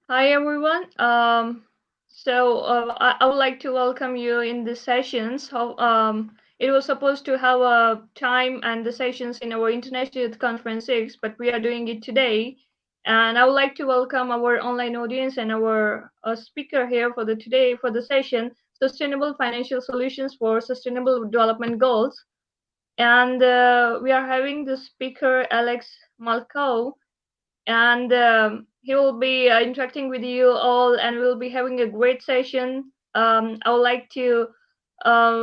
Hi everyone. I would like to welcome you in the sessions. It was supposed to have a time and the sessions in our International Youth Conference 6, but we are doing it today. And I would like to welcome our online audience and our speaker here for the today for the session, Sustainable Financial Solutions for Sustainable Development Goals. And we are having the speaker Alex Malkow, and he will be interacting with you all, and we'll be having a great session. I would like to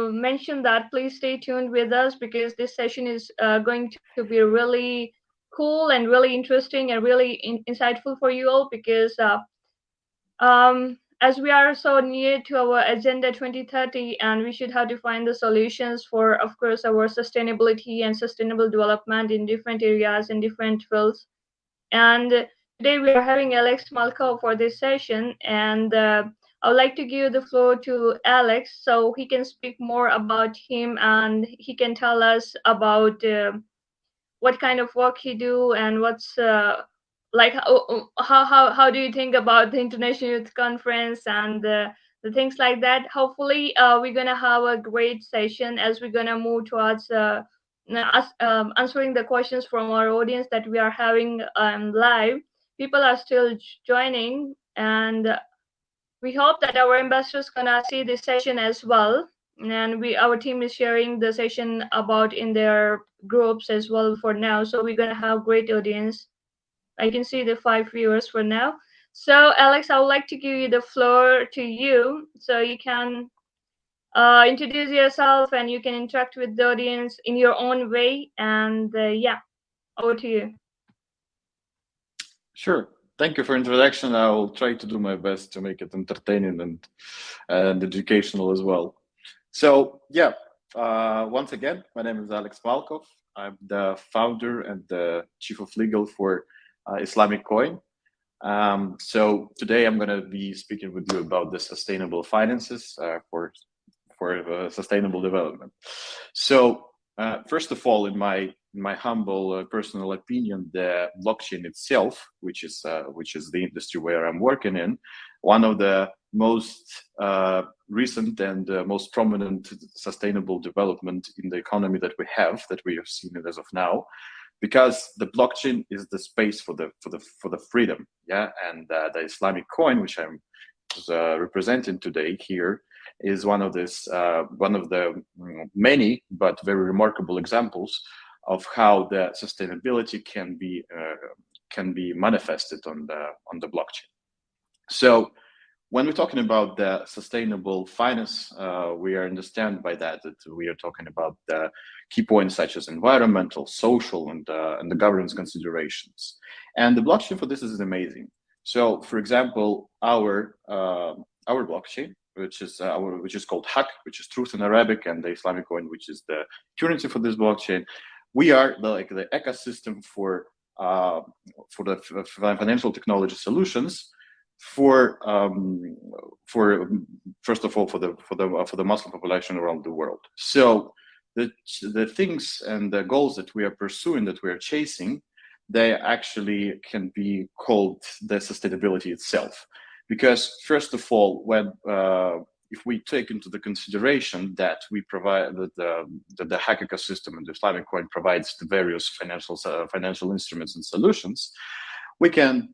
mention that please stay tuned with us because this session is going to be really cool and really interesting and really insightful for you all because as we are so near to our agenda 2030, and we should have to find the solutions for, of course, our sustainability and sustainable development in different areas and different fields. And today we are having Alex Malko for this session, and I would like to give the floor to Alex so he can speak more about him and he can tell us about what kind of work he do and what's like how do you think about the International Youth Conference and the things like that. Hopefully, we're gonna have a great session as we're gonna move towards us answering the questions from our audience that we are having live. People are still joining, and we hope that our ambassadors gonna see this session as well. And our team is sharing the session about in their groups as well for now. So we're gonna have great audience. I can see the 5 viewers for now. So Alex, I would like to give you the floor to you so you can introduce yourself and you can interact with the audience in your own way. And yeah, over to you. Sure. Thank you for introduction. I will try to do my best to make it entertaining and educational as well. So yeah, once again, my name is Alex Malkov. I'm the founder and the chief of legal for Islamic Coin. So today I'm going to be speaking with you about the sustainable finances for sustainable development. So first of all, in my humble personal opinion, the blockchain itself, which is the industry where I'm working in, one of the most recent and most prominent sustainable development in the economy that we have seen it as of now, because the blockchain is the space for the freedom, yeah. And the Islamic coin, which I'm representing today here, is one of the many but very remarkable examples of how the sustainability can be manifested on the blockchain. So when we're talking about the sustainable finance, we understand by that we are talking about the key points such as environmental, social, and the governance considerations. And the blockchain for this is amazing. So, for example, our blockchain, which is called Haqq, which is truth in Arabic, and the Islamic coin, which is the currency for this blockchain. We are the ecosystem for the financial technology solutions for first of all for the Muslim population around the world. So the things and the goals that we are pursuing, that we are chasing, they actually can be called the sustainability itself. Because first of all, when if we take into the consideration that we provide that the Haqq ecosystem and the Islamic coin provides the various financial instruments and solutions, we can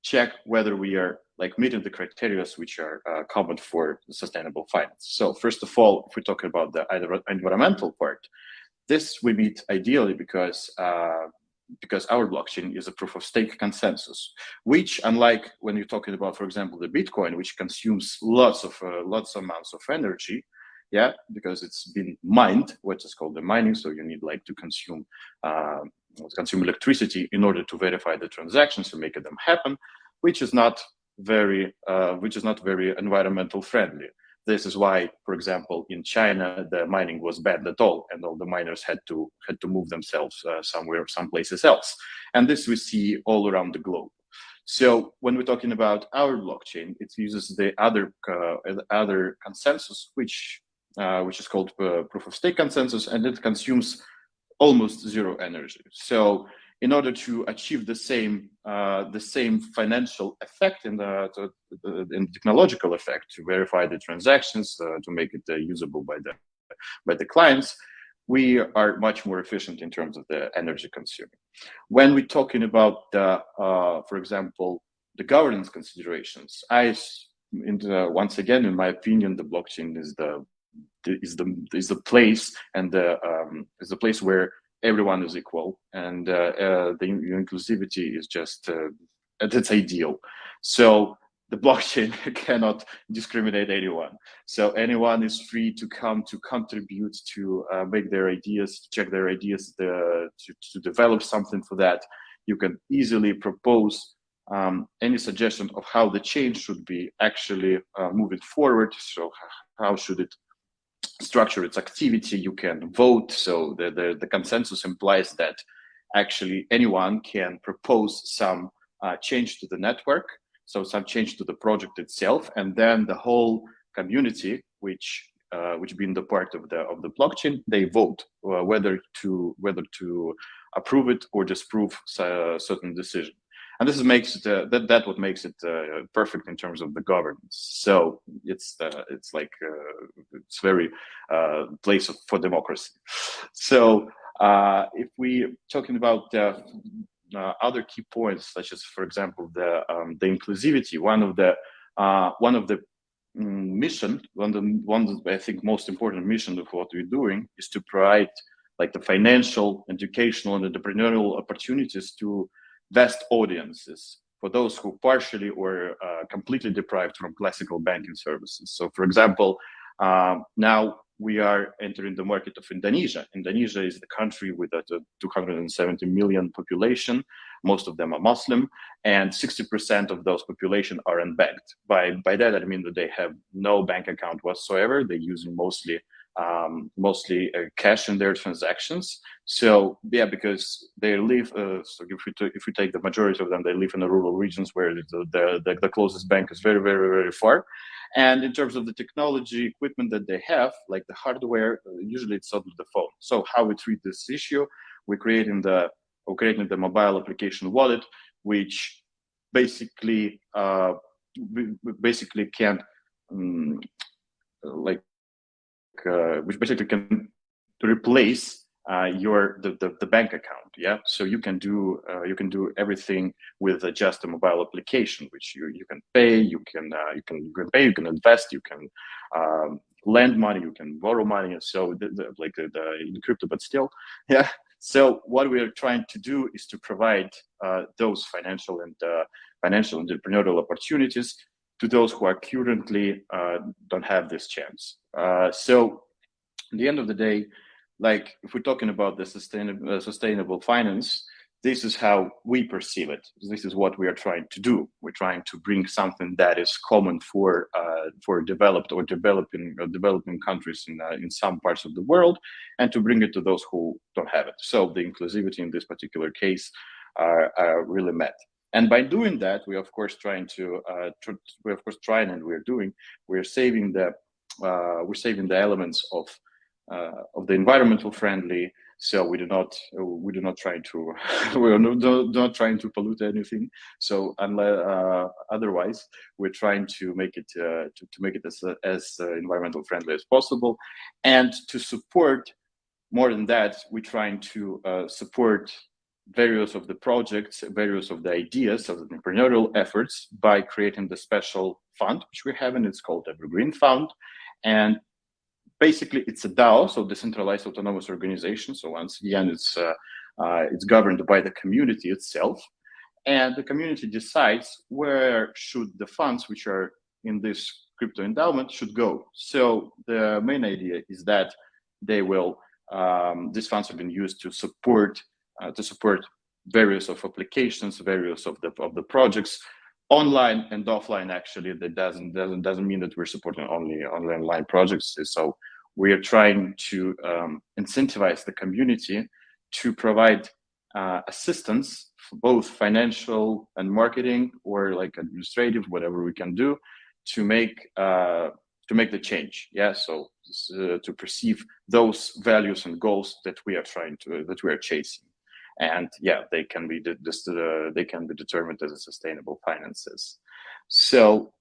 check whether we are meeting the criteria which are common for sustainable finance. So first of all, if we're talking about the environmental part, this we meet ideally because our blockchain is a proof of stake consensus, which, unlike when you're talking about, for example, the Bitcoin, which consumes lots amounts of energy, yeah, because it's been mined, what is called the mining. So you need to consume electricity in order to verify the transactions to make them happen, which is not very environmental friendly. This is why, for example, in China, the mining was banned at all, and all the miners had to move themselves someplace else. And this we see all around the globe. So when we're talking about our blockchain, it uses the other consensus, which is called proof of stake consensus, and it consumes almost zero energy. So in order to achieve the same financial effect in the technological effect, to verify the transactions, to make it usable by the clients, we are much more efficient in terms of the energy consuming. When we're talking about for example, the governance considerations, once again, in my opinion, the blockchain is the place, and is the place where everyone is equal, and the inclusivity is just it's ideal. So the blockchain cannot discriminate anyone. So anyone is free to come to contribute, to make their ideas, to check their ideas, to develop something for that. You can easily propose any suggestion of how the change should be actually moving forward. So how should it structure its activity? You can vote. So the consensus implies that actually anyone can propose some change to the network, so some change to the project itself, and then the whole community, which being the part of the blockchain, they vote whether to approve it or disapprove a certain decision. And this makes it that what makes it perfect in terms of the governance. So it's very place for democracy. So if we talking about other key points, such as, for example, the inclusivity, one of the mission, one of I think most important mission of what we're doing is to provide like the financial, educational, and entrepreneurial opportunities to vast audiences, for those who partially or completely deprived from classical banking services. So, for example, now we are entering the market of Indonesia. Indonesia is the country with a 270 million population. Most of them are Muslim, and 60% of those population are unbanked. By that, I mean that they have no bank account whatsoever. They're using mostly cash in their transactions. So yeah, because they live. So if we take the majority of them, they live in the rural regions where the closest bank is very, very, very far. And in terms of the technology equipment that they have, like the hardware, usually it's on the phone. So how we treat this issue, we're creating the mobile application wallet, which basically can which basically can replace the bank account. Yeah, so you can do everything with just a mobile application, which you can pay, you can pay, you can invest, you can lend money, you can borrow money. So in crypto, but still, yeah. So what we are trying to do is to provide those financial and entrepreneurial opportunities to those who are currently don't have this chance. So at the end of the day, like if we're talking about the sustainable finance, this is how we perceive it. This is what we are trying to do. We're trying to bring something that is common for developed or developing countries in some parts of the world, and to bring it to those who don't have it. So the inclusivity in this particular case are really met. And by doing that, we of course trying and we're saving the elements of the environmental friendly. So we do not try to we are not trying to pollute anything. So unless otherwise, we're trying to make it as environmental friendly as possible, and to support. More than that, we're trying to support various of the projects, various of the ideas of the entrepreneurial efforts by creating the special fund which we have, and it's called Evergreen Fund. And basically it's a DAO, so decentralized autonomous organization. So once again, it's governed by the community itself, and the community decides where should the funds which are in this crypto endowment should go. So the main idea is that they will these funds have been used to support various of applications, various of the projects, online and offline. Actually, that doesn't mean that we're supporting only online projects. So we are trying to incentivize the community to provide assistance, for both financial and marketing, or like administrative, whatever we can do to make the change. Yeah, so to perceive those values and goals that we are chasing. and yeah, they can be determined as a sustainable finances. So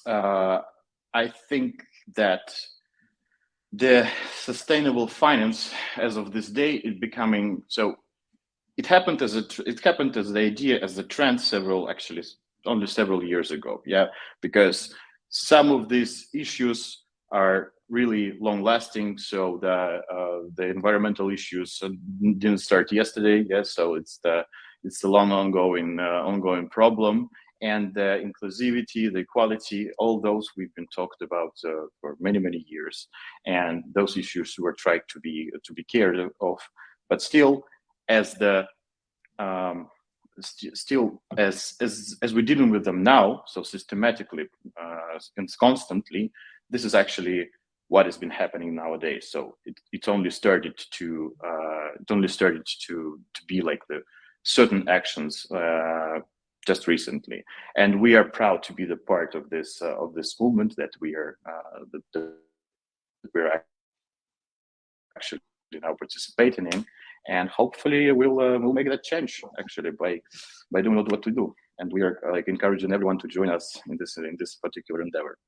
I think that the sustainable finance as of this day is becoming so. It happened as the idea, as the trend only several years ago. Yeah, because some of these issues are really long lasting. So the environmental issues didn't start yesterday. Yeah, so it's the long ongoing problem. And the inclusivity, the equality, all those we've been talked about for many years, and those issues were tried to be cared of, but still, as the still as we're dealing with them now, so systematically and constantly, this is actually what has been happening nowadays. So it only started to be like the certain actions just recently, and we are proud to be the part of this movement that that we're actually now participating in, and hopefully we'll make that change actually by doing what we do. And we are like encouraging everyone to join us in this particular endeavor.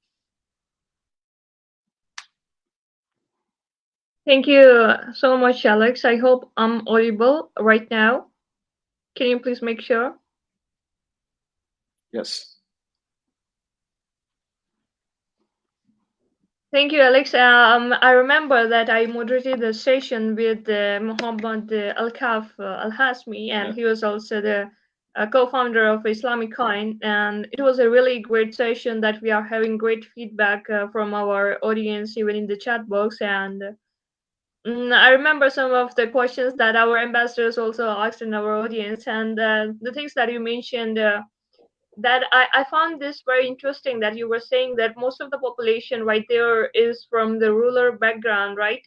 Thank you so much, Alex. I hope I'm audible right now. Can you please make sure? Yes. Thank you, Alex. I remember that I moderated the session with Muhammad Al-Kaf Al-Hasmi, and he was also the co-founder of Islamic Coin. And it was a really great session that we are having great feedback from our audience, even in the chat box. And I remember some of the questions that our ambassadors also asked in our audience, and the things that you mentioned. That I found this very interesting, that you were saying that most of the population right there is from the rural background, right?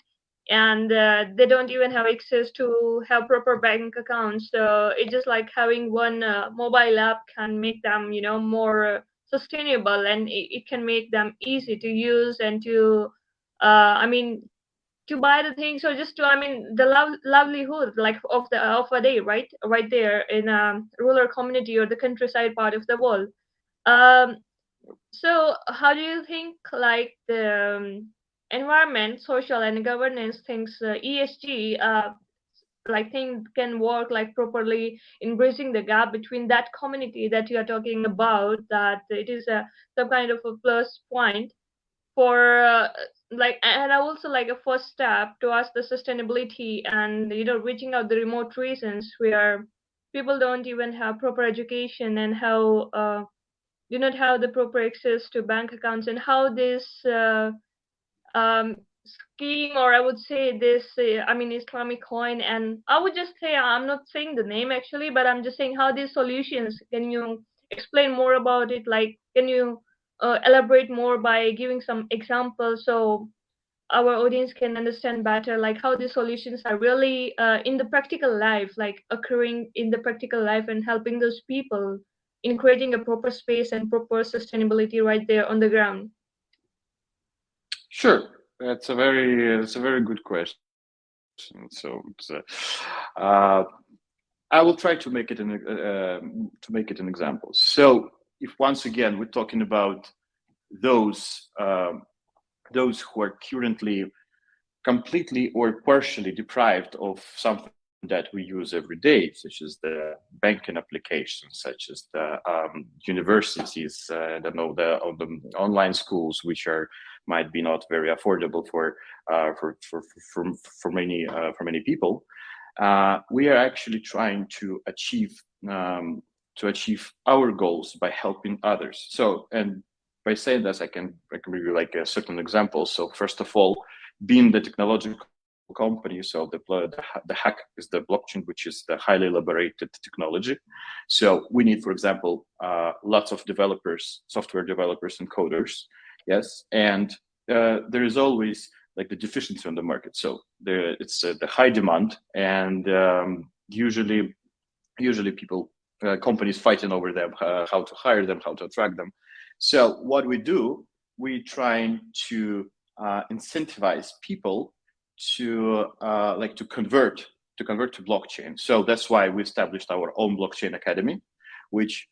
And they don't even have access to have proper bank accounts. So it's just like having one mobile app can make them, more sustainable, and it can make them easy to use and to, I mean, to buy the things, or just to, the livelihood like of a day, right there in a rural community or the countryside part of the world. um so how do you think like the environment, social and governance things, ESG, like thing can work like properly in bridging the gap between that community that you are talking about, that it is a some kind of a plus point for like, and also like a first step towards the sustainability, and reaching out the remote regions where people don't even have proper education, and how do not have the proper access to bank accounts, and how this um, scheme, or I would say this Islamic coin, and I would just say, I'm not saying the name actually, but I'm just saying how these solutions, can you explain more about it? Like, can you elaborate more by giving some examples so our audience can understand better, like how these solutions are really in the practical life, like occurring in the practical life, and helping those people in creating a proper space and proper sustainability right there on the ground? Sure, that's a very good question. So I will try to make it an example. So if once again we're talking about those who are currently completely or partially deprived of something that we use every day, such as the banking applications, such as the universities, I don't know, the online schools, which might be not very affordable for many people. We are actually trying to achieve our goals by helping others. So, and by saying this, I can give you like a certain example. So first of all, being the technological company, so the Haqq is the blockchain, which is the highly elaborated technology. So we need, for example, lots of developers, software developers and coders. Yes, and there is always like the deficiency on the market. So it's the high demand, and usually people, companies fighting over them, how to hire them, how to attract them. So what we do, we trying to incentivize people to to convert to blockchain. So that's why we established our own blockchain academy, which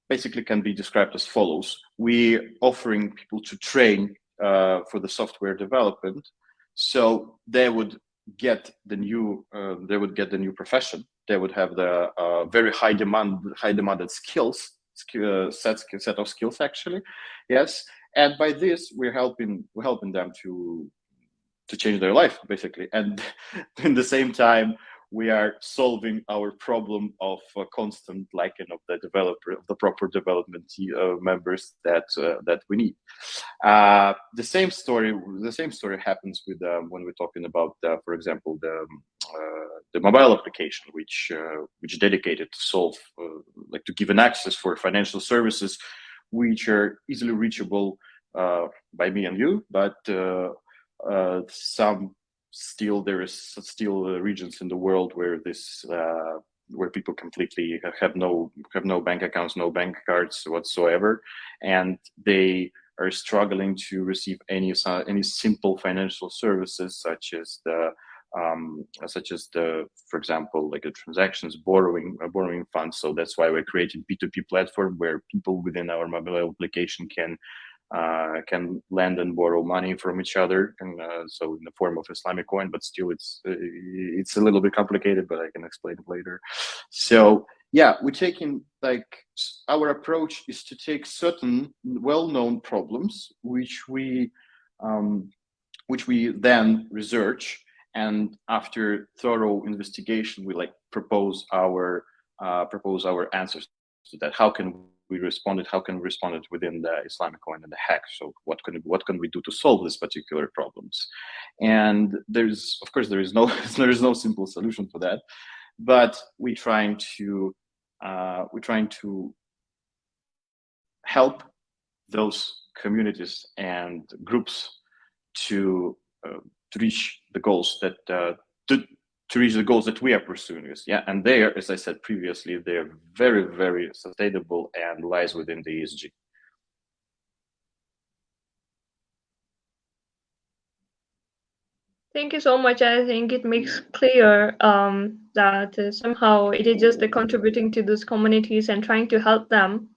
basically can be described as follows. We're offering people to train for the software development, so they would get the new profession. They would have the very high demanded set of skills actually. Yes, and by this we're helping them to change their life basically, and in the same time we are solving our problem of constant lacking of the proper development members that we need. The same story happens with when we're talking about, for example, the mobile application, which dedicated to solve, to give an access for financial services, which are easily reachable by me and you, but there is still regions in the world where where people completely have no bank accounts, no bank cards whatsoever, and they are struggling to receive any simple financial services such as for example, like a transactions, borrowing funds. So that's why we're creating P2P platform where people within our mobile application can lend and borrow money from each other, and so in the form of Islamic Coin, but still it's a little bit complicated, but I can explain it later. So yeah, we're taking, our approach is to take certain well-known problems which we then research, and after thorough investigation we propose our answers to that. How can we respond it within the Islamic Coin and the Haqq? So what can we do to solve these particular problems? And there is no simple solution for that, but we're trying to help those communities and groups to reach the goals that we are pursuing. And they are, as I said previously, they are very, very sustainable and lies within the ESG. Thank you so much. I think it makes clear that somehow it is just contributing to those communities and trying to help them.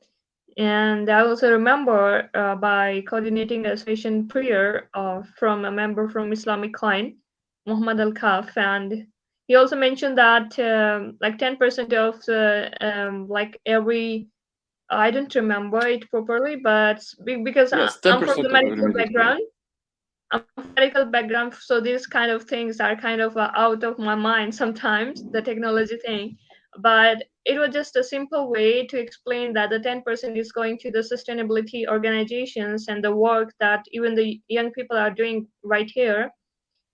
And I also remember by coordinating a session prayer from a member from Islamic Coin, Muhammad Al-Kaf, and he also mentioned that 10% of the every, I don't remember it properly, but because yes, I'm from the medical background. I'm from medical background, so these kind of things are kind of out of my mind sometimes, the technology thing. But it was just a simple way to explain that the 10% is going to the sustainability organizations and the work that even the young people are doing right here.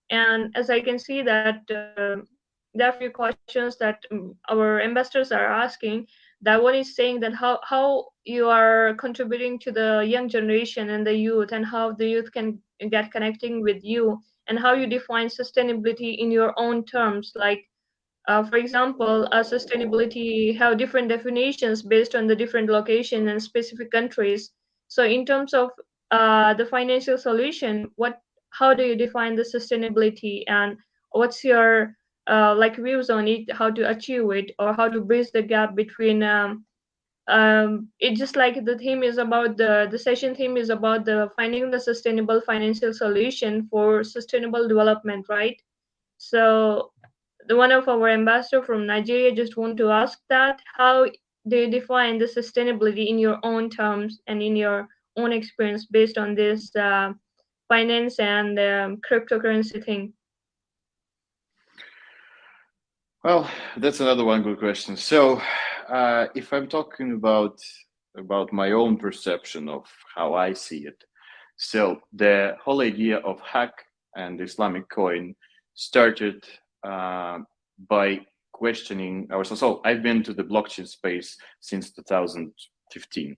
And as I can see that there are a few questions that our investors are asking, that one is saying that how you are contributing to the young generation and the youth, and how the youth can get connecting with you, and how you define sustainability in your own terms. For example, sustainability have different definitions based on the different location and specific countries. So in terms of the financial solution, how do you define the sustainability, and what's your views on it, how to achieve it, or how to bridge the gap between it's just like the theme is about the session theme is about the finding the sustainable financial solution for sustainable development, right? So the one of our ambassador from Nigeria just want to ask that how do you define the sustainability in your own terms and in your own experience based on this finance and cryptocurrency thing? Well, that's another one good question. So if I'm talking about my own perception of how I see it, so the whole idea of Haqq and Islamic Coin started by questioning ourselves. So I've been to the blockchain space since 2015,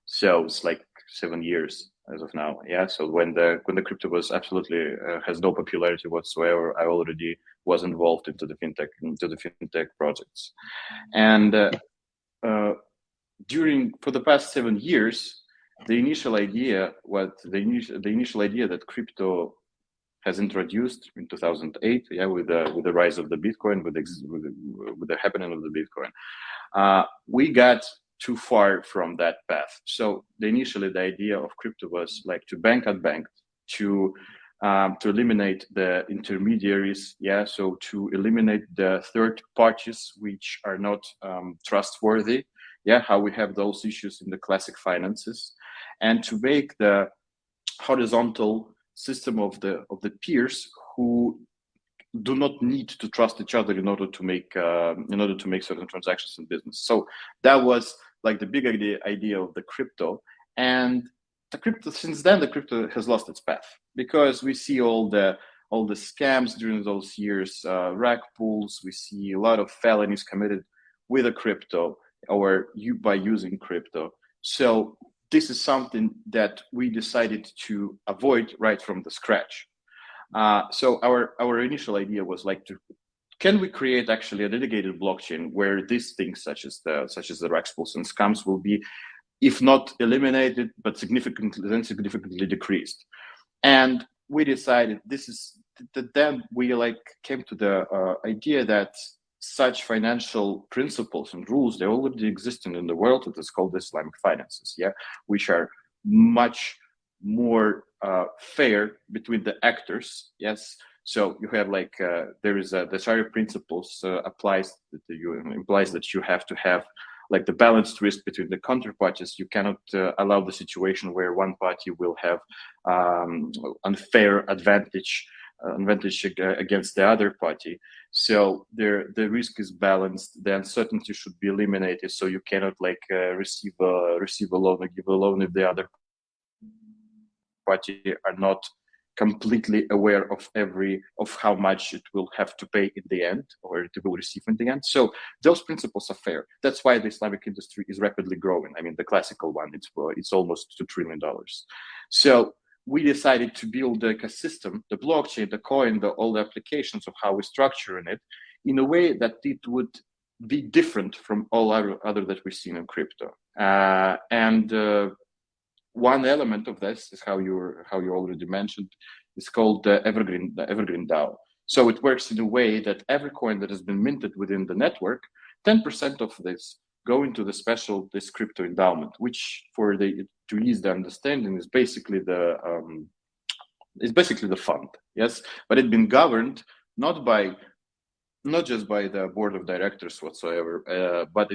so it's like 7 years as of now. Yeah, so when the crypto was absolutely has no popularity whatsoever, I already was involved into the fintech projects, and for the past 7 years, the initial idea that crypto has introduced in 2008, yeah, with the rise of the Bitcoin, with the happening of the Bitcoin, we got too far from that path. So initially, the idea of crypto was like to bank unbanked, to eliminate the intermediaries, yeah, so to eliminate the third parties which are not trustworthy, yeah, how we have those issues in the classic finances, and to make the horizontal system of the peers who do not need to trust each other in order to make certain transactions in business. So that was like the big idea of the crypto. And the crypto, since then, the crypto has lost its path, because we see all the scams during those years, rag pulls. We see a lot of felonies committed with a crypto or by using crypto. So this is something that we decided to avoid right from the scratch. So our initial idea was like, can we create actually a dedicated blockchain where these things such as the rag pulls and scams will be, if not eliminated, but significantly decreased. And we decided then we came to the idea that such financial principles and rules, they already exist in the world. It is called Islamic finances, yeah, which are much more fair between the actors. Yes, so you have there is the Sharia principles implies that you have to have like the balanced risk between the counterparties. You cannot allow the situation where one party will have unfair advantage against the other party. So the risk is balanced. The uncertainty should be eliminated. So you cannot receive a loan or give a loan if the other party are not completely aware of how much it will have to pay in the end, or it will receive in the end. So those principles are fair. That's why the Islamic industry is rapidly growing. I mean, the classical one, it's almost $2 trillion. So we decided to build the ecosystem, the blockchain, the coin, all the applications of how we're structuring it in a way that it would be different from all other that we've seen in crypto. One element of this is how you already mentioned, is called the evergreen DAO. So it works in a way that every coin that has been minted within the network, 10% of this go into this crypto endowment, which to ease the understanding is basically the fund. Yes, but it's been governed not just by the board of directors whatsoever, but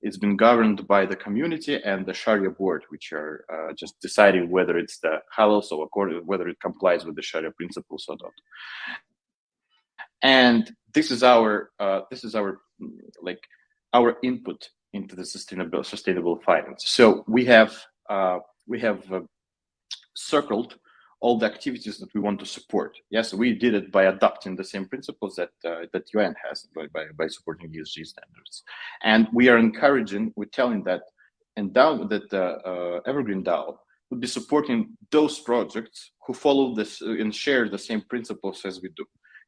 it's been governed by the community and the Sharia board, which are just deciding whether it's the halal, so whether it complies with the Sharia principles or not. And this is our input into the sustainable finance. So we have circled all the activities that we want to support. Yes, we did it by adopting the same principles that UN has by supporting ESG standards, and we are we're telling that Evergreen DAO would be supporting those projects who follow this and share the same principles as we do.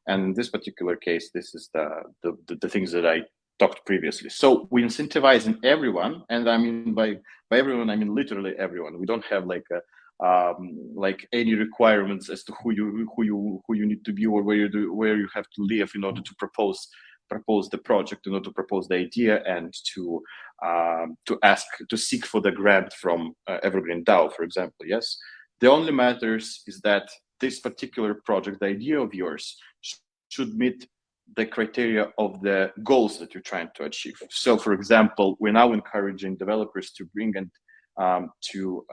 And in this particular case, this is the things that I talked previously. So we're incentivizing everyone, and I mean by everyone, I mean literally everyone. We don't have any requirements as to who you need to be or where you have to live in order to propose the project, in order to propose the idea, and to seek for the grant from Evergreen DAO, for example. Yes, the only matters is that this particular project, the idea of yours, should meet the criteria of the goals that you're trying to achieve. So, for example, we're now encouraging developers to bring in to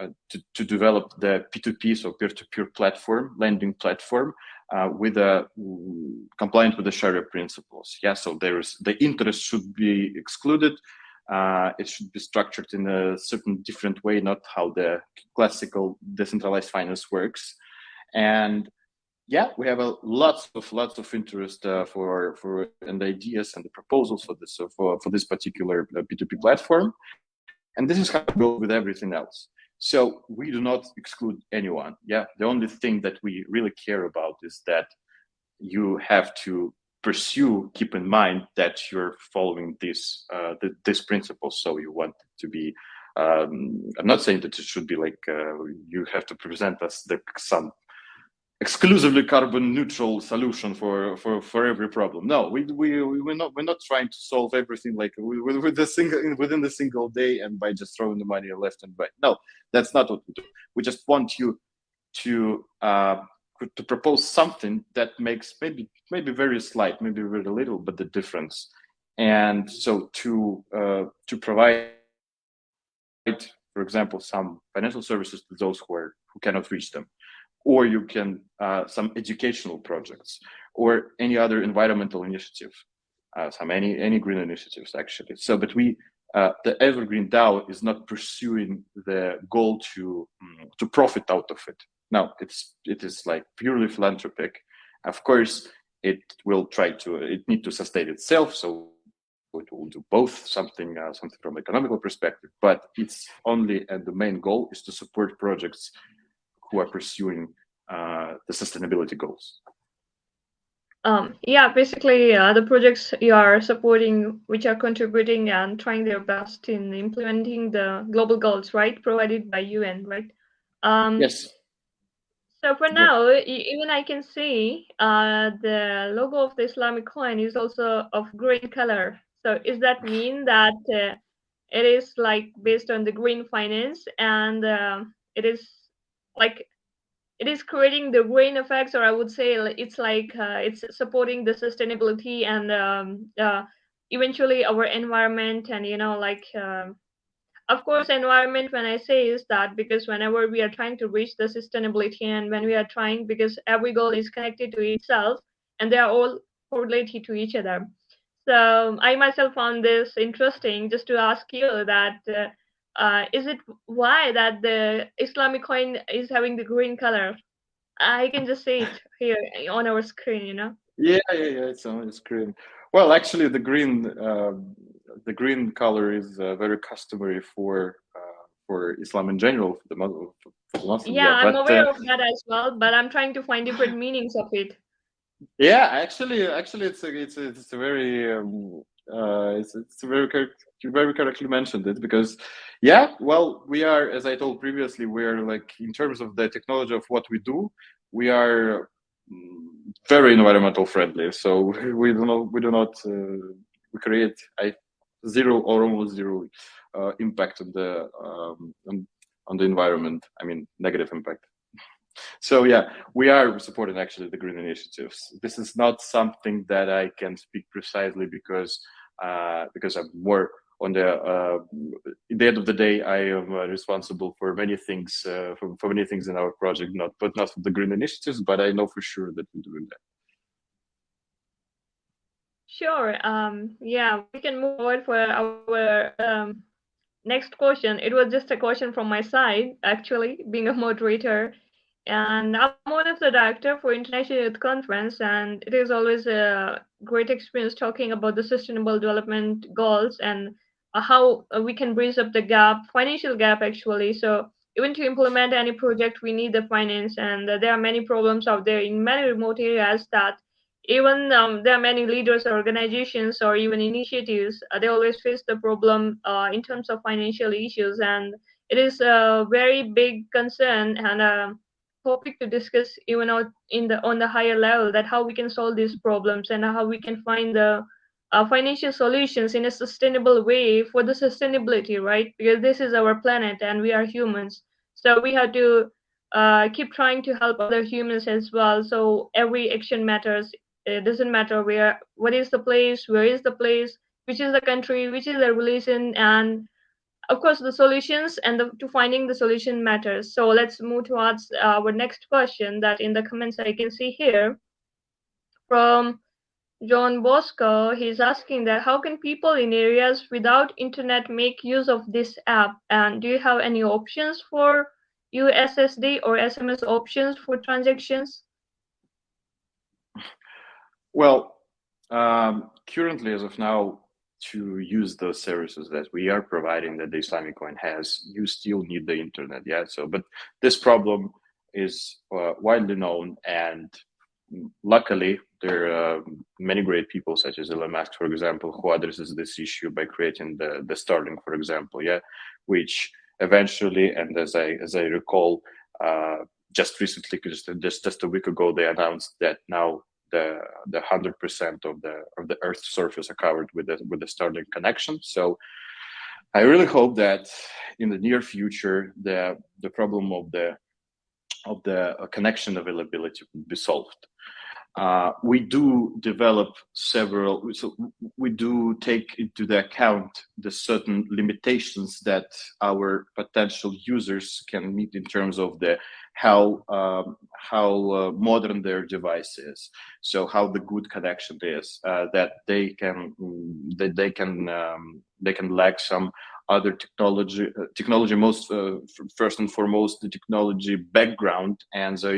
develop the P2P, so peer-to-peer platform, lending platform, compliant with the Sharia principles. Yeah, so the interest should be excluded. It should be structured in a certain different way, not how the classical decentralized finance works. And yeah, we have lots of interest and ideas and the proposals for this particular P2P platform. And this is how it goes with everything else. So we do not exclude anyone. Yeah, the only thing that we really care about is that you have to keep in mind that you're following this principle. So you want it to be. I'm not saying that it should be you have to present us some exclusively carbon neutral solution for every problem. No, we're not trying to solve everything like with the within the single day and by just throwing the money left and right. No, that's not what we do. We just want you to propose something that makes maybe very slight, maybe very little, but the difference. And so to provide, for example, some financial services to those who cannot reach them, or you can some educational projects, or any other environmental initiative, any green initiatives actually. So, but the Evergreen DAO is not pursuing the goal to profit out of it. No, it is like purely philanthropic. Of course, it need to sustain itself, so it will do both, something from economical perspective, but it's only, and the main goal is to support projects who are pursuing the sustainability goals. Yeah, basically the projects you are supporting, which are contributing and trying their best in implementing the global goals, right, provided by UN, right? Yes. So for now, even I can see the logo of the Islamic coin is also of green color. So does that mean that it is like based on the green finance, and it is like it is creating the green effects, or I would say it's like it's supporting the sustainability and eventually our environment, and like of course environment when I say is that because whenever we are trying to reach the sustainability, and when we are trying, because every goal is connected to itself and they are all correlated to each other. So I myself found this interesting, just to ask you that is it why that the Islamic coin is having the green color? I can just see it here on our screen. Yeah, it's on the screen. Well, actually, the green color is very customary for Islam in general, for the Muslims. Yeah, Yeah, I'm but aware of that as well, but I'm trying to find different meanings of it. yeah, actually, it's a very it's a very correctly mentioned it, because yeah, well, we are, as I told previously, we're like, in terms of the technology of what we do, we are very environmental friendly. So we do not we create zero or almost zero impact on the environment. I mean, negative impact. So yeah, we are supporting actually the green initiatives. This is not something that I can speak precisely because I'm more on at the end of the day, I am responsible for many things for many things in our project, not for the green initiatives, but I know for sure that we're doing that. Sure. Yeah, we can move forward for our next question. It was just a question from my side, actually, being a moderator. And I'm one of the director for International Youth Conference, and it is always a great experience talking about the sustainable development goals and how we can bridge up the gap, financial gap actually. So even to implement any project, we need the finance, and there are many problems out there in many remote areas that even there are many leaders or organizations or even initiatives, they always face the problem in terms of financial issues, and it is a very big concern and a topic to discuss even out on the higher level, that how we can solve these problems and how we can find the financial solutions in a sustainable way for the sustainability, right? Because this is our planet and we are humans, so we have to keep trying to help other humans as well. So every action matters. It doesn't matter what is the place, where is the place, which is the country, which is the religion, and of course the solutions and to finding the solution matters. So let's move towards our next question that in the comments I can see here from John Bosco. He's asking that how can people in areas without internet make use of this app, and do you have any options for USSD or SMS options for transactions? Well, currently, as of now, to use those services that we are providing, that the Islamic Coin has, you still need the internet. Yeah. So, but this problem is widely known, and luckily, there are many great people, such as Elon Musk, for example, who addresses this issue by creating the Starlink, for example. Yeah, which eventually, and as I recall, just recently, just a week ago, they announced that now the 100% of the Earth's surface are covered with the Starlink connection. So I really hope that in the near future the problem of the connection availability will be solved. We do develop several, so we do take into the account the certain limitations that our potential users can meet in terms of the how modern their device is, so how the good connection is, that they can lack some other technology most first and foremost the technology background, and so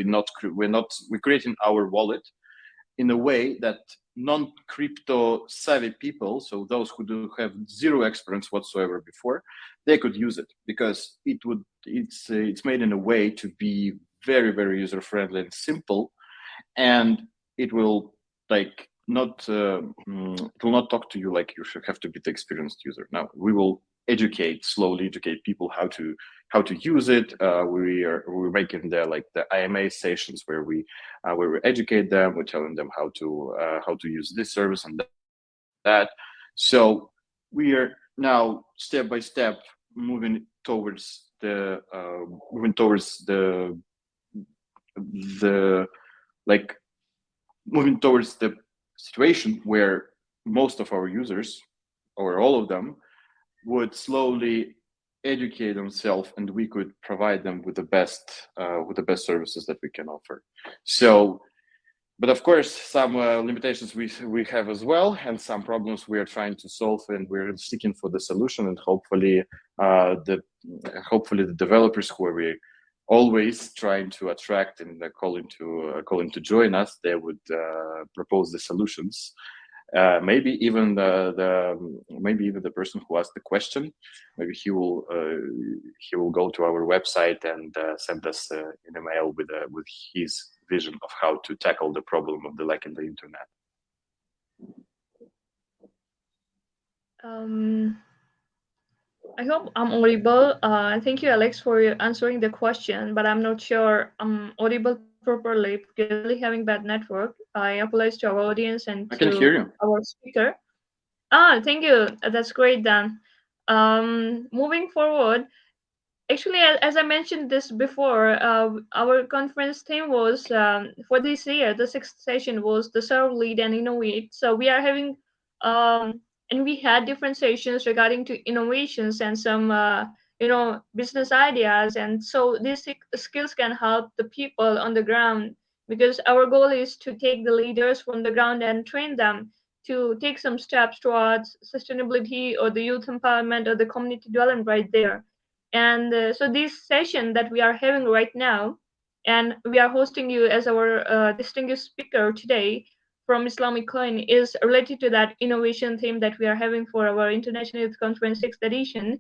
we're creating our wallet in a way that non-crypto savvy people, so those who do have zero experience whatsoever before, they could use it, because it's made in a way to be very, very user friendly and simple, and it will like not it will not talk to you like you should have to be the experienced user. Now we will slowly educate people how to use it. We're making the IMA sessions where we educate them. We're telling them how to use this service and that. So we are now step by step moving towards the situation where most of our users, or all of them, would slowly educate themselves, and we could provide them with the best services that we can offer. So, but of course, some limitations we have as well, and some problems we are trying to solve, and we're seeking for the solution. And hopefully, the developers who are always trying to attract and calling to join us, they would propose the solutions. Maybe even the person who asked the question, maybe he will go to our website and send us an email with his vision of how to tackle the problem of the lag in the internet. I hope I'm audible. Thank you, Alex, for answering the question, but I'm not sure I'm audible properly because I'm really having bad network. I apologize to our audience and I can hear you. Our speaker. Thank you. That's great, Dan. Moving forward, actually, as I mentioned this before, our conference theme was for this year, the sixth session was the serve, lead, and innovate. So we are having, and we had different sessions regarding to innovations and some, business ideas. And so these skills can help the people on the ground, because our goal is to take the leaders from the ground and train them to take some steps towards sustainability or the youth empowerment or the community development right there. And so this session that we are having right now, and we are hosting you as our distinguished speaker today from Islamic Coin, is related to that innovation theme that we are having for our International Youth Conference 6th edition,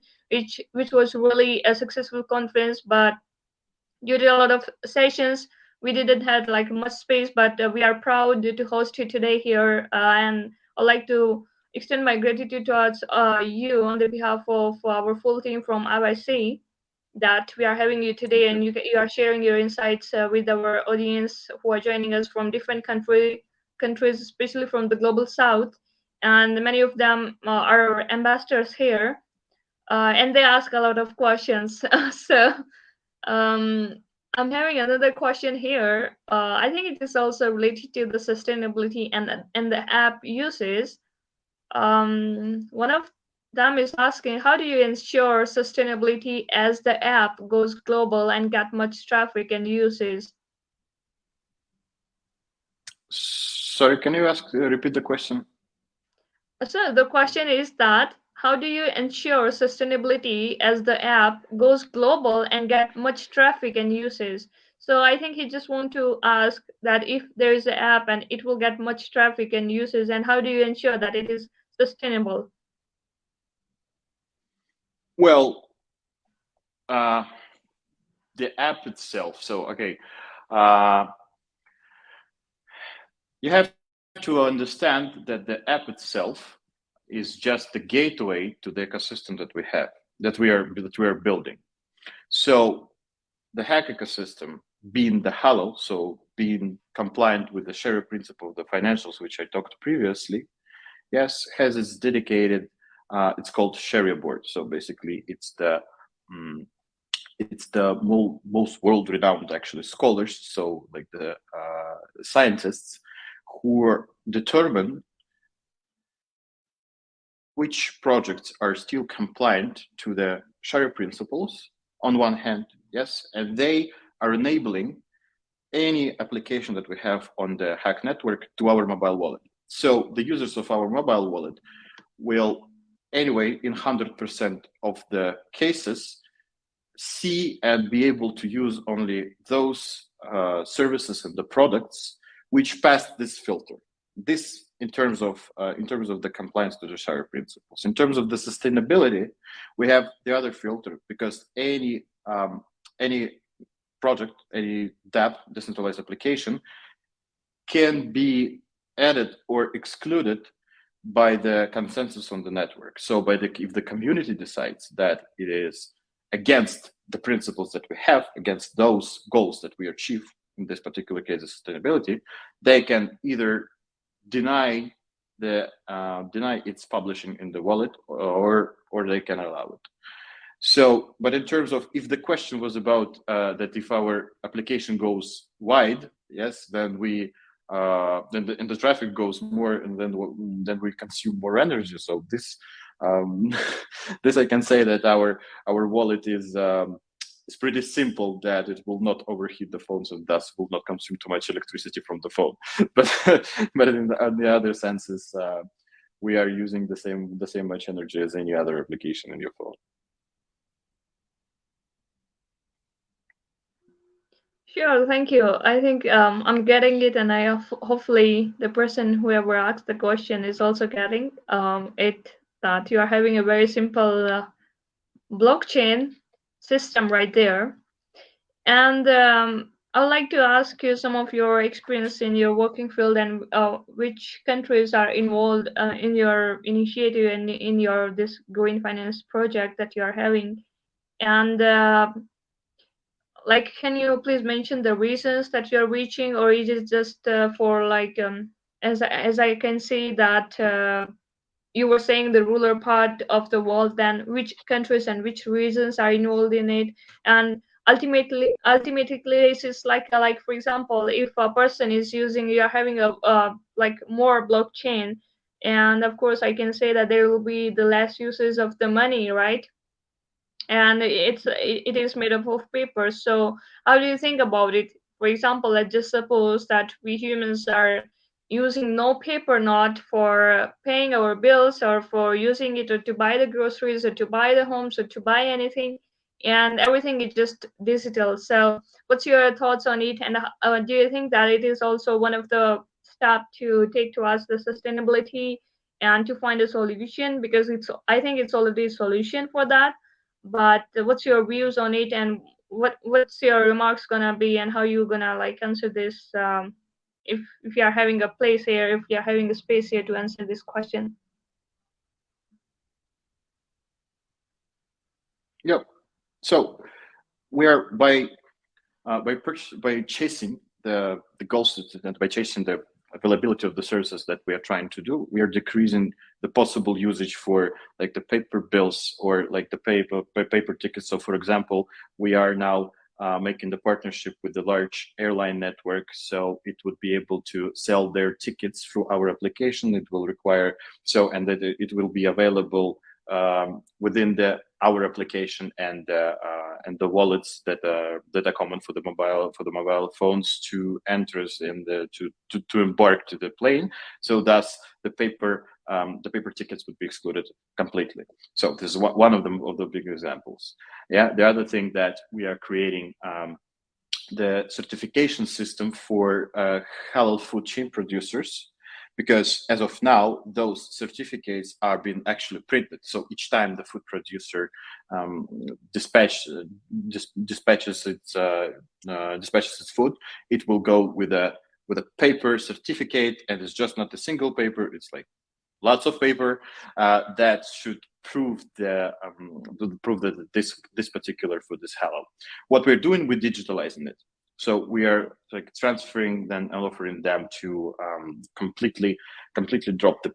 which was really a successful conference, but due to a lot of sessions, we didn't have like much space, but we are proud to host you today here, and I'd like to extend my gratitude towards you on the behalf of our full team from IYC, that we are having you today, and you are sharing your insights with our audience who are joining us from different countries, especially from the global south, and many of them are ambassadors here, and they ask a lot of questions. So I'm having another question here. I think it is also related to the sustainability and the app uses. One of them is asking, how do you ensure sustainability as the app goes global and get much traffic and uses? Sorry, can you repeat the question? So the question is that, how do you ensure sustainability as the app goes global and get much traffic and uses? So I think he just want to ask that if there is an app and it will get much traffic and uses, and how do you ensure that it is sustainable? Well, the app itself. So, okay, you have to understand that the app itself is just the gateway to the ecosystem that we have, that we are building. So the Haqq ecosystem being the halal, so being compliant with the Sharia principle of the financials, which I talked previously, yes, has its dedicated, it's called Sharia board. So basically it's the most world-renowned actually scholars, so like the scientists who determine which projects are still compliant to the Sharia principles on one hand, yes, and they are enabling any application that we have on the Haqq network to our mobile wallet. So the users of our mobile wallet will anyway, in 100% of the cases, see and be able to use only those services and the products which pass this filter. This in terms of the compliance to the Sharia principles. In terms of the sustainability, we have the other filter, because any project, any DApp, decentralized application, can be added or excluded by the consensus on the network. So if the community decides that it is against the principles that we have, against those goals that we achieve, in this particular case, sustainability, they can either deny its publishing in the wallet, or they can allow it. So, but in terms of, if the question was about that if our application goes wide, yes, then the traffic goes more, and then we consume more energy. So this this I can say that our wallet is pretty simple, that it will not overheat the phones and thus will not consume too much electricity from the phone. But on the other senses, we are using the same much energy as any other application in your phone. Sure, thank you. I think I'm getting it, and hopefully the person whoever asked the question is also getting it, that you are having a very simple blockchain system right there. And I would like to ask you some of your experience in your working field, and which countries are involved in your initiative and in your this green finance project that you are having. And like, can you please mention the reasons that you're reaching, or is it just for like as I can see that you were saying the rural part of the world, then which countries and which regions are involved in it? And ultimately it's just like for example, if a person is using, you're having a like more blockchain, and of course I can say that there will be the less uses of the money, right? And it is made up of paper. So how do you think about it? For example, let's just suppose that we humans are using no paper note for paying our bills, or for using it, or to buy the groceries, or to buy the homes, or to buy anything, and everything is just digital. So what's your thoughts on it? And do you think that it is also one of the steps to take towards the sustainability and to find a solution? Because I think it's already a solution for that, but what's your views on it, and what's your remarks gonna be, and how you gonna like answer this, if you are having a place here, if you are having a space here to answer this question? Yep. So we are by chasing the goals, and by chasing the availability of the services that we are trying to do, we are decreasing the possible usage for like the paper bills, or like the paper tickets. So for example, we are now making the partnership with the large airline network, so it would be able to sell their tickets through our application. It will require, and that it will be available within our application, and the wallets that are common for the mobile phones to enter to embark to the plane. So thus the paper tickets would be excluded completely. So this is one of the big examples. Yeah, the other thing that we are creating the certification system for halal food chain producers, because as of now, those certificates are being actually printed. So each time the food producer dispatches its food, it will go with a paper certificate, and it's just not a single paper. It's like lots of paper that should prove that this particular food is halal. What we're doing with digitalizing it. So we are like transferring them and offering them to completely drop the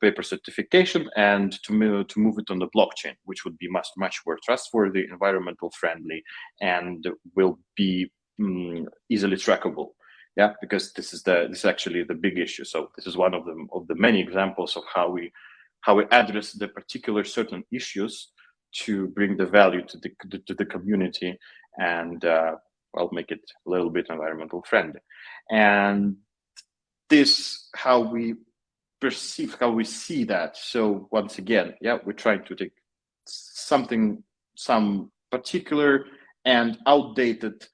paper certification and to move it on the blockchain, which would be much more trustworthy, environmental friendly, and will be easily trackable. Yeah, because this is actually the big issue. So this is one of the many examples of how we address the particular certain issues to bring the value to the community and well, make it a little bit environmental friendly. And this how we perceive, how we see that. So once again, yeah, we're trying to take some particular and outdated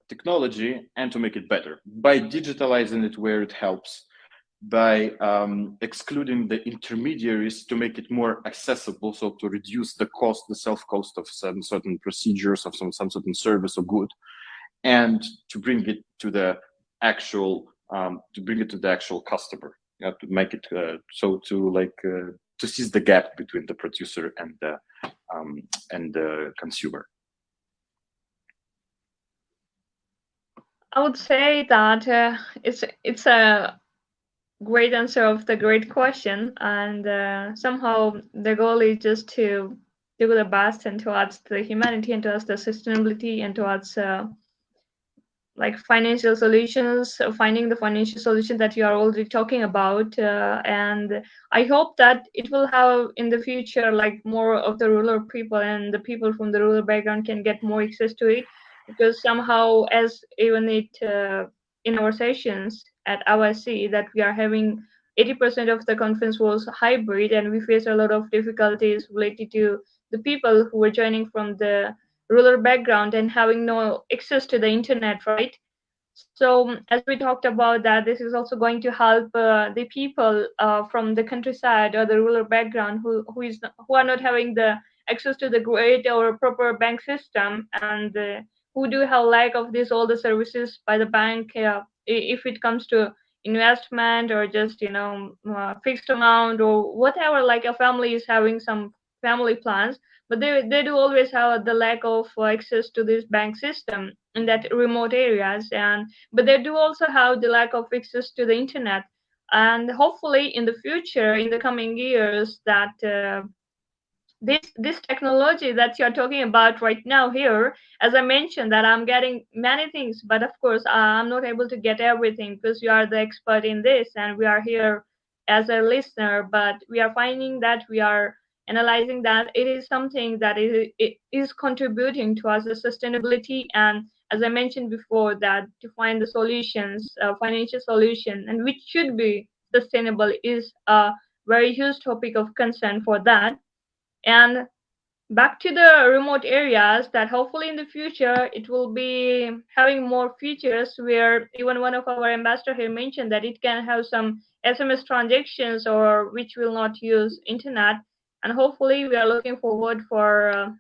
technology and to make it better by digitalizing it where it helps, by excluding the intermediaries to make it more accessible, so to reduce the cost, the self-cost of some certain procedures, of some certain service or good, and to bring it to the actual customer, to make it so to seize the gap between the producer and the consumer. I would say that it's a great answer of the great question, and somehow the goal is just to do the best and towards the humanity and towards the sustainability and towards like financial solutions, finding the financial solution that you are already talking about, and I hope that it will have in the future like more of the rural people and the people from the rural background can get more access to it, because somehow as even it in our sessions at IC that we are having 80% of the conference was hybrid, and we face a lot of difficulties related to the people who were joining from the rural background and having no access to the internet, right? So as we talked about that, this is also going to help the people from the countryside or the rural background who are not having the access to the great or proper bank system, and who do have lack of this all the services by the bank, if it comes to investment or just fixed amount or whatever, like a family is having some family plans, but they do always have the lack of access to this bank system in that remote areas, and but they do also have the lack of access to the internet. And hopefully in the future, in the coming years, that this technology that you're talking about right now here, as I mentioned that I'm getting many things, but of course I'm not able to get everything because you are the expert in this and we are here as a listener, but we are finding that we are analyzing that it is something that it is contributing to us the sustainability, and as I mentioned before, that to find the solutions, financial solution, and which should be sustainable is a very huge topic of concern for that. And back to the remote areas, that hopefully in the future it will be having more features where even one of our ambassador here mentioned that it can have some SMS transactions or which will not use internet. And hopefully we are looking forward for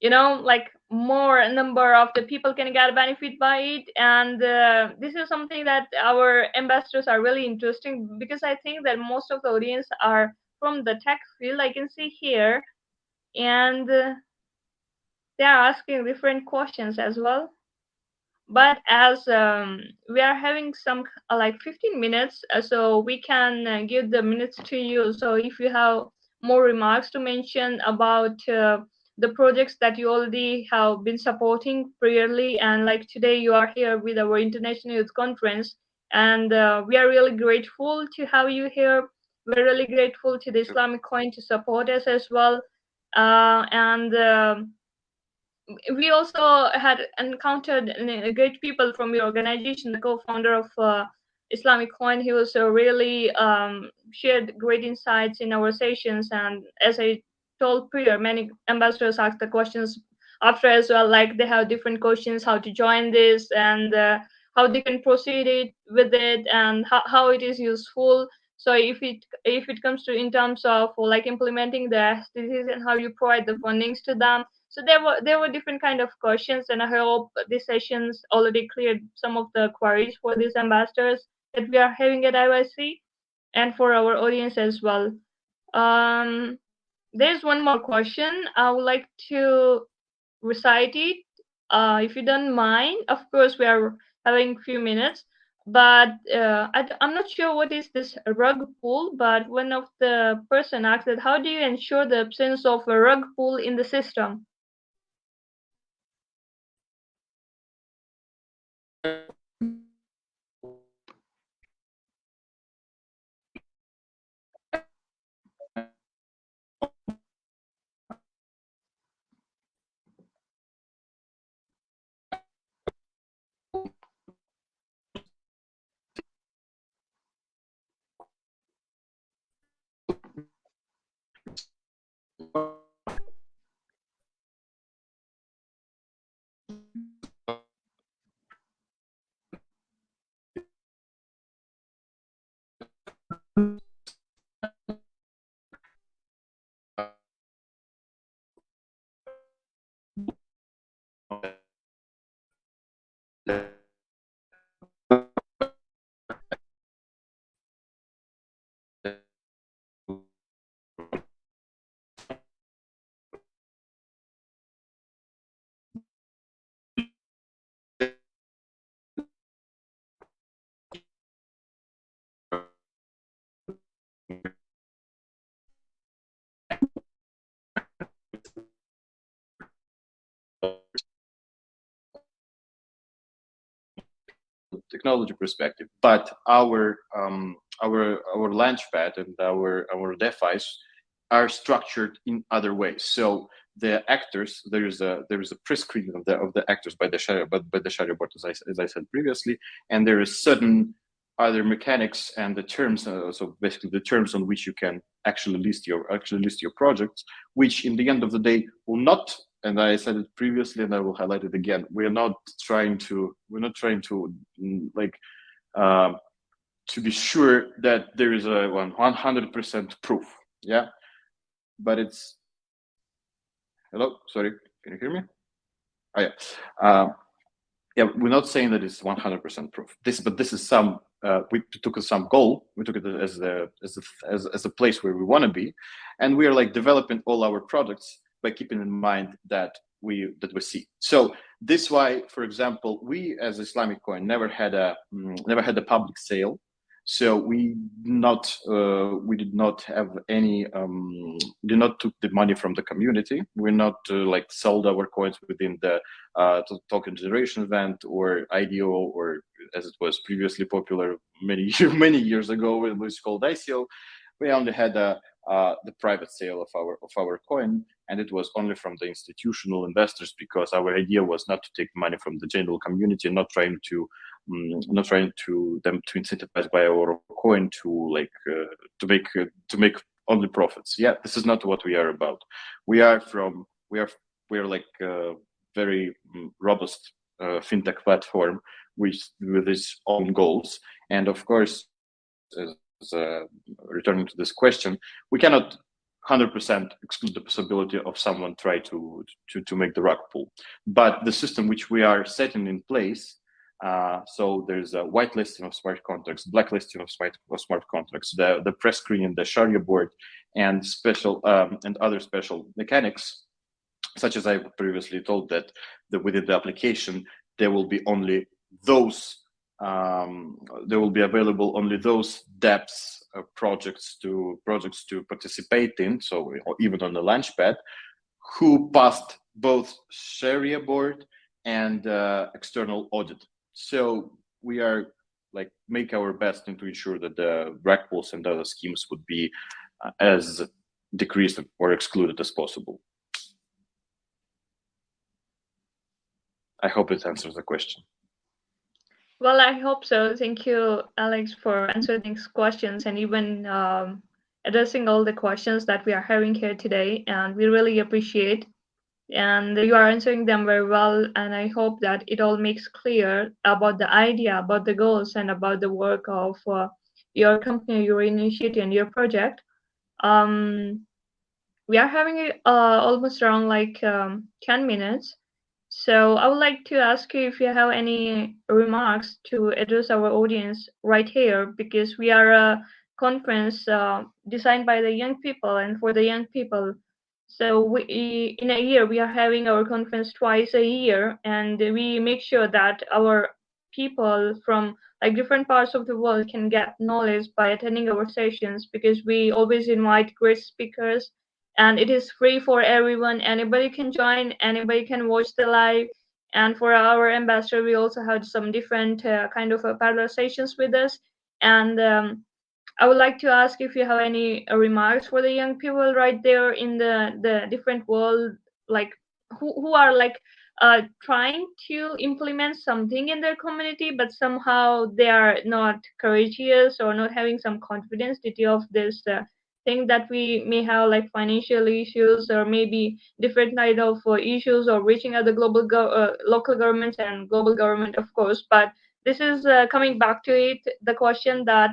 like more number of the people can get benefit by it, and this is something that our ambassadors are really interesting, because I think that most of the audience are from the tech field, I can see here, and they are asking different questions as well. But as we are having some like 15 minutes, so we can give the minutes to you. So if you have more remarks to mention about the projects that you already have been supporting previously, and like today you are here with our International Youth Conference, and we are really grateful to have you here. We're really grateful to the Islamic Coin to support us as well, and we also had encountered great people from your organization, the co-founder of Islamic Coin. He was really shared great insights in our sessions, and as I told prior, many ambassadors asked the questions after as well, like they have different questions, how to join this, and how they can proceed it with it, and how it is useful. So if it comes to in terms of like implementing the SDGs and how you provide the fundings to them, so there were different kind of questions, and I hope these sessions already cleared some of the queries for these ambassadors that we are having at IYC and for our audience as well. There's one more question. I would like to recite it. If you don't mind, of course, we are having few minutes, but I'm not sure what is this rug pull, but one of the person asked that how do you ensure the absence of a rug pull in the system? technology perspective, but our launchpad and our DeFi's are structured in other ways. So the actors, there is a pre-screening of the actors by the Sharia, but by the Sharia board, as I said previously, and there is certain other mechanics and the terms. So basically, the terms on which you can actually list your projects, which in the end of the day will not. And I said it previously, and I will highlight it again. We're not trying to like to be sure that there is a 100% proof. Yeah, but it's hello. Sorry, can you hear me? Oh yeah. Yeah, we're not saying that it's 100% proof. This is some. We took some goal. We took it as a place where we want to be, and we are like developing all our products by keeping in mind that we see. So this why, for example, we as Islamic Coin never had a public sale. So we did not have any did not took the money from the community. We're not like sold our coins within the token generation event or IDO, or as it was previously popular many years ago when it was called ICO. We only had the private sale of our coin, and it was only from the institutional investors, because our idea was not to take money from the general community, not trying to them to incentivize by our coin to make only profits. Yeah, this is not what we are about. We are like a very robust fintech platform with its own goals, and of course, returning to this question, we cannot 100% exclude the possibility of someone try to make the rug pull. But the system which we are setting in place, so there's a whitelisting of smart contracts, blacklisting of smart contracts, the press screening, the Sharia board, and special and other special mechanics, such as I previously told, that within the application there will be only those there will be available only those dApps projects to participate in, so even on the launchpad, who passed both Sharia board and external audit. So we are like make our best to ensure that the rug pulls and other schemes would be as decreased or excluded as possible. I hope it answers the question. Well, I hope so. Thank you, Alex, for answering these questions and even addressing all the questions that we are having here today. And we really appreciate. And you are answering them very well. And I hope that it all makes clear about the idea, about the goals, and about the work of your company, your initiative, and your project. We are having almost around like 10 minutes. So I would like to ask you if you have any remarks to address our audience right here, because we are a conference designed by the young people and for the young people. So in a year, we are having our conference twice a year, and we make sure that our people from like different parts of the world can get knowledge by attending our sessions, because we always invite great speakers, and it is free for everyone. Anybody can join, anybody can watch the live. And for our ambassador, we also had some different kind of parallel sessions with us. And I would like to ask if you have any remarks for the young people right there in the different world, like who are like trying to implement something in their community, but somehow they are not courageous or not having some confidence due to of this thing that we may have, like financial issues or maybe different kind of issues, or reaching out the local governments and global government, of course. But this is coming back to it, the question that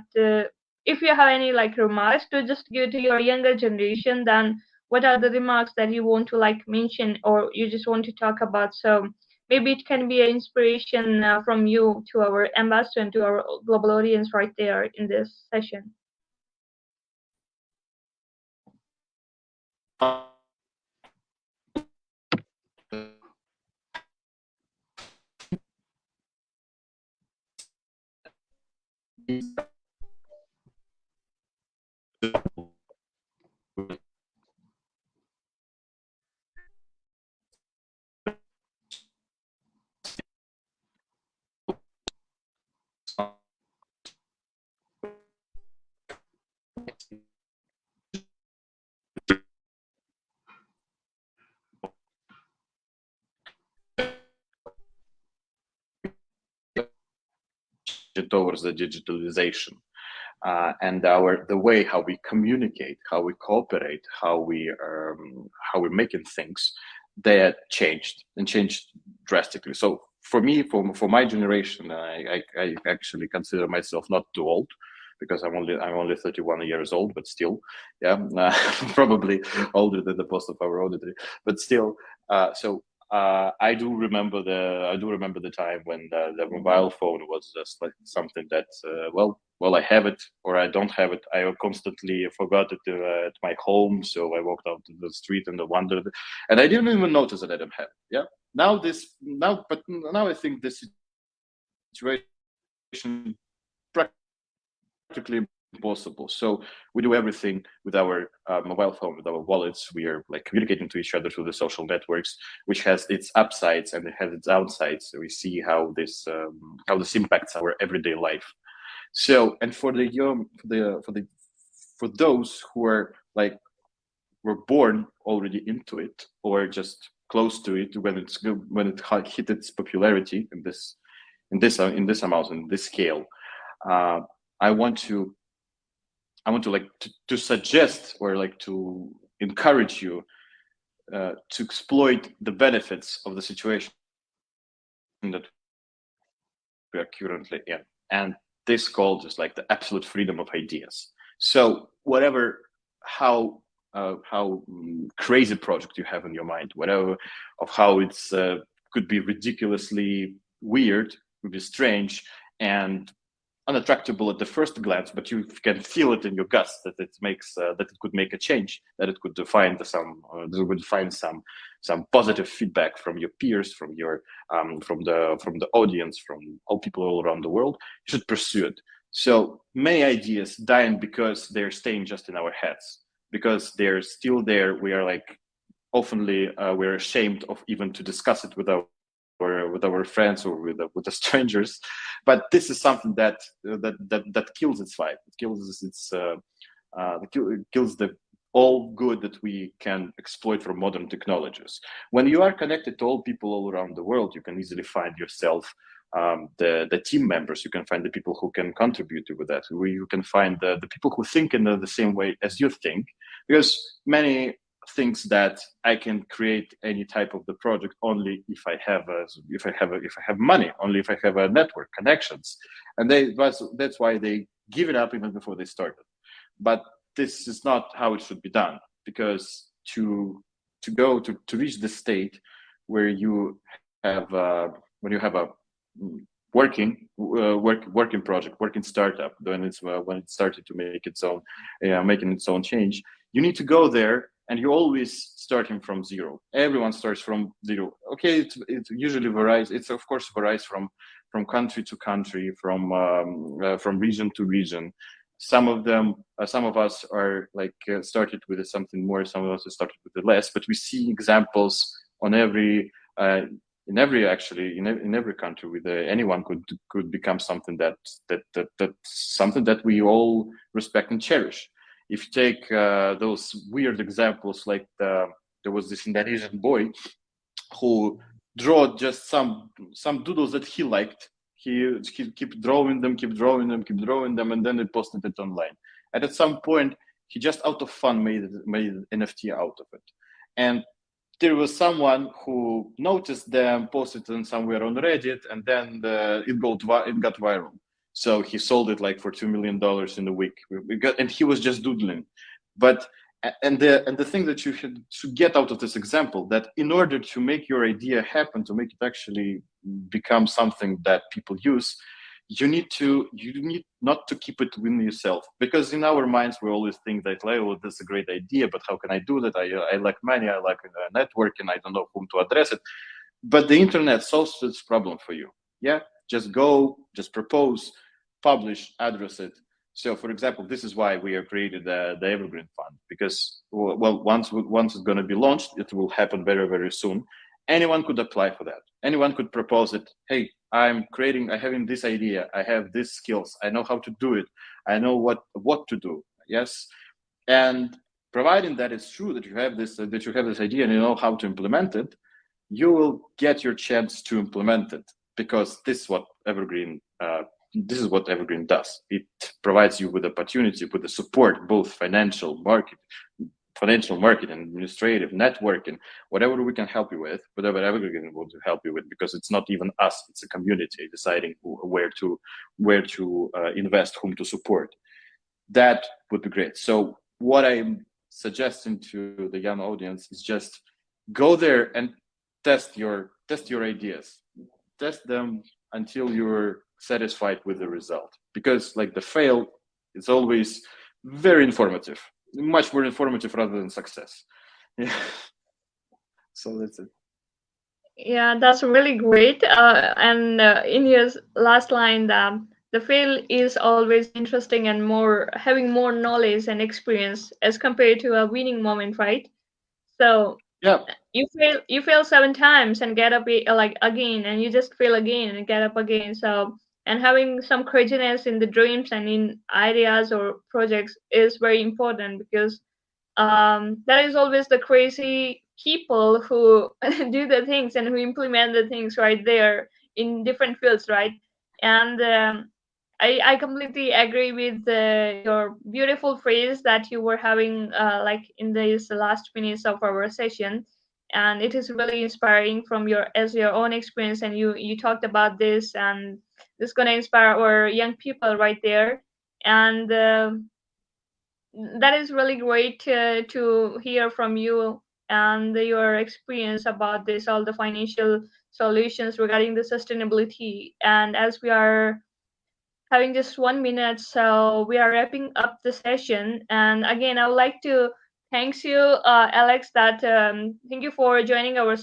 if you have any like remarks to just give to your younger generation, then what are the remarks that you want to like mention, or you just want to talk about? So maybe it can be an inspiration from you to our ambassador and to our global audience right there in this session. Towards the digitalization. And the way how we communicate, how we cooperate, how we're making things, that changed drastically. So for me, for my generation, I actually consider myself not too old, because I'm only 31 years old, but still, yeah, probably older than the most of our auditory, but still. So I do remember the time when the mobile phone was just like something that well, I have it or I don't have it. I constantly forgot it at my home, so I walked out to the street and I wondered, and I didn't even notice that I didn't have it. Yeah. But now I think this situation practically impossible. So we do everything with our mobile phone, with our wallets. We are like communicating to each other through the social networks, which has its upsides and it has its downsides. So we see how this impacts our everyday life. So, and for the young, for those who are like were born already into it or just close to it when it hit its popularity in this amount, in this scale, I want to like to suggest or like to encourage you to exploit the benefits of the situation that we are currently in. And this called just like the absolute freedom of ideas. So whatever, how crazy project you have in your mind, whatever of how it's could be ridiculously weird, could be strange and unattractable at the first glance, but you can feel it in your guts that it makes that it could make a change, that it could find some positive feedback from your peers, from your from the audience, from all people all around the world. You should pursue it. So many ideas dying because they're staying just in our heads, because they're still there. We are like oftenly we're ashamed of even to discuss it with our friends or with the strangers, but this is something that kills its vibe. It kills the all good that we can exploit from modern technologies. When you are connected to all people all around the world, you can easily find yourself the team members. You can find the people who can contribute with that. You can find the people who think in the same way as you think, because many thinks that I can create any type of the project only if I have money, only if I have a network connections, and that's why they give it up even before they started. But this is not how it should be done, because to reach the state where you have when you have a working project, working startup, when it started to make its own making its own change, you need to go there and you're always starting from zero. Everyone starts from zero. Okay, it usually varies. It's of course varies from country to country, from region to region. Some of us are like started with something more. Some of us started with less. But we see examples on every in every country with anyone could become something that something that we all respect and cherish. If you take those weird examples, like there was this Indonesian boy who drew just some doodles that he liked. He keep drawing them, and then he posted it online. And at some point, he just out of fun made NFT out of it. And there was someone who noticed them, posted them somewhere on Reddit, and then it got viral. So he sold it like for $2 million in a week. And he was just doodling. But and the thing that you should get out of this example, that in order to make your idea happen, to make it actually become something that people use, you need not to keep it within yourself, because in our minds we always think that, like, oh, this is a great idea, but how can I do that? I lack money, I lack network, and I don't know whom to address it. But the internet solves this problem for you. Yeah, just propose, publish, address it. So, for example, this is why we have created the Evergreen Fund, because, well, once it's going to be launched, it will happen very, very soon. Anyone could apply for that. Anyone could propose it. Hey, I'm having this idea. I have these skills. I know how to do it. I know what to do. Yes, and providing that it's true that you have this idea and you know how to implement it, you will get your chance to implement it, because this is what Evergreen does. It provides you with opportunity, with the support, both financial market, administrative, networking, whatever we can help you with, whatever Evergreen will help you with, because it's not even us, it's a community deciding where to invest, whom to support. That would be great. So what I'm suggesting to the young audience is just go there and test your ideas. Test them until you're satisfied with the result, because like the fail is always very informative, much more informative rather than success. Yeah. So that's it. Yeah, that's really great. And in your last line, the fail is always interesting and having more knowledge and experience as compared to a winning moment, right? So Yeah. you fail 7 times and get up like again, and you just fail again and get up again. So, and having some courageousness in the dreams and in ideas or projects is very important, because that is always the crazy people who do the things and who implement the things right there in different fields, right? And I completely agree with your beautiful phrase that you were having like in these last minutes of our session, and it is really inspiring from your own experience, and you talked about this, and this is gonna inspire our young people right there, and that is really great to hear from you and your experience about this, all the financial solutions regarding the sustainability. And as we are having just 1 minute, so we are wrapping up the session. And again, I would like to thank you, Alex, that thank you for joining our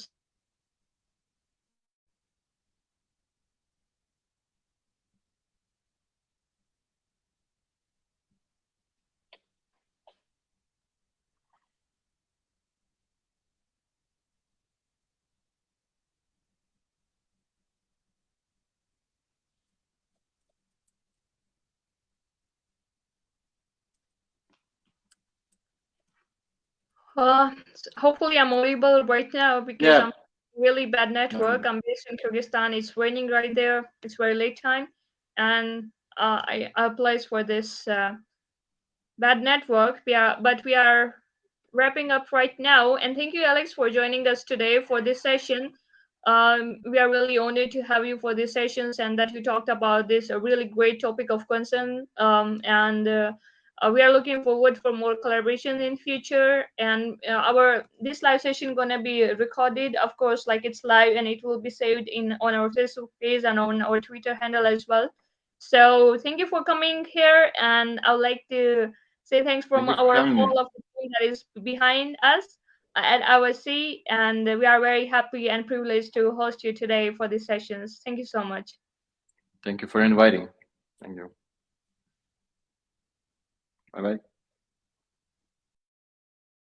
hopefully I'm audible right now, because Yeah. I'm really bad No. network. I'm based in Kyrgyzstan. It's raining right there. It's very late time, and I applies for this bad network. We are wrapping up right now. And thank you, Alex, for joining us today for this session. We are really honored to have you for these sessions, and that you talked about this a really great topic of concern. And we are looking forward for more collaboration in future. And our this live session gonna be recorded, of course, like it's live, and it will be saved on our Facebook page and on our Twitter handle as well. So thank you for coming here, and I would like to say thanks Thank from you for our having me. whole of the team that is behind us at our seat, and we are very happy and privileged to host you today for these sessions. Thank you so much. Thank you for inviting. Thank you. Bye-bye.